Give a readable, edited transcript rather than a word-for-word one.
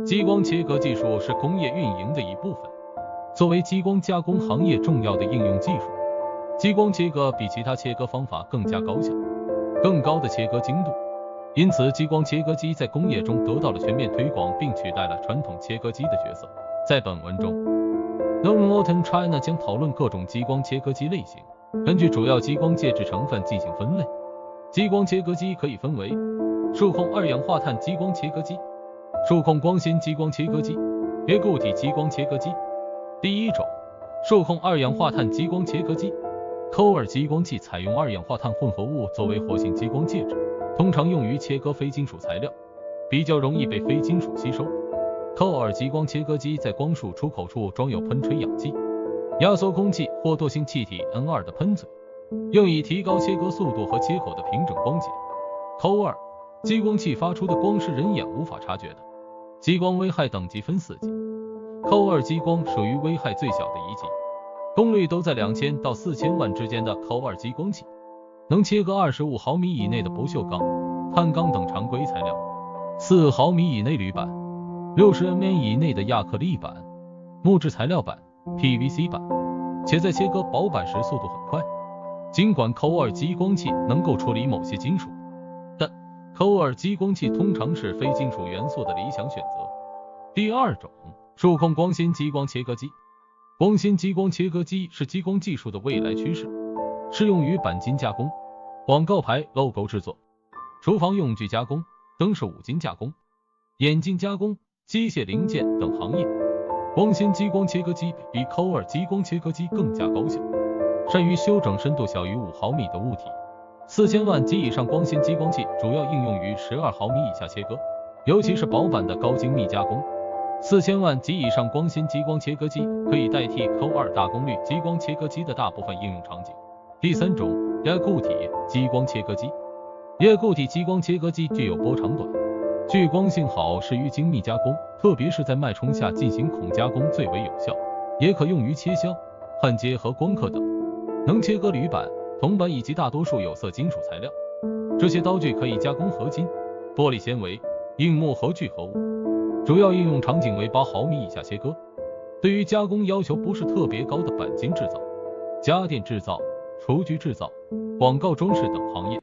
激光切割技术是工业运营的一部分，作为激光加工行业重要的应用技术，激光切割比其他切割方法更加高效，更高的切割精度。因此，激光切割机在工业中得到了全面推广，并取代了传统切割机的角色。在本文中 Norton China 将讨论各种激光切割机类型，根据主要激光介质成分进行分类。激光切割机可以分为数控二氧化碳激光切割机、数控光纤激光切割机、液固体激光切割机。第一种，数控二氧化碳激光切割机。COER 激光器采用二氧化碳混合物作为活性激光介质，通常用于切割非金属材料，比较容易被非金属吸收。COER 激光切割机在光束出口处装有喷吹氧气、压缩空气或惰性气体 N2 的喷嘴，用以提高切割速度和切口的平整光洁。COER 激光器发出的光是人眼无法察觉的。激光危害等级分4级。COER 激光属于危害最小的一级，功率都在2000到4000万之间的 COER 激光器，能切割25毫米以内的不锈钢、碳钢等常规材料，4毫米以内铝板，60 mm 以内的亚克力板、木质材料板、PVC 板，且在切割薄板时速度很快。尽管 COER 激光器能够处理某些金属，但 COER 激光器通常是非金属元素的理想选择。第二种，数控光纤激光切割机。光纤激光切割机是激光技术的未来趋势，适用于钣金加工、广告牌 logo 制作、厨房用具加工、灯饰五金加工、眼镜加工、机械零件等行业。光纤激光切割机比 COER 激光切割机更加高效，善于修整深度小于5毫米的物体。4000万及以上光纤激光器主要应用于12毫米以下切割，尤其是薄板的高精密加工。4000万及以上光纤激光切割机可以代替 COER 大功率激光切割机的大部分应用场景。第三种，液固体激光切割机。液固体激光切割机具有波长短、聚光性好，适于精密加工，特别是在脉冲下进行孔加工最为有效，也可用于切削、焊接和光刻等，能切割铝板、铜板以及大多数有色金属材料。这些刀具可以加工合金、玻璃纤维、硬木和聚合物，主要应用场景为8毫米以下切割。对于加工要求不是特别高的钣金制造、家电制造、厨具制造、广告装饰等行业，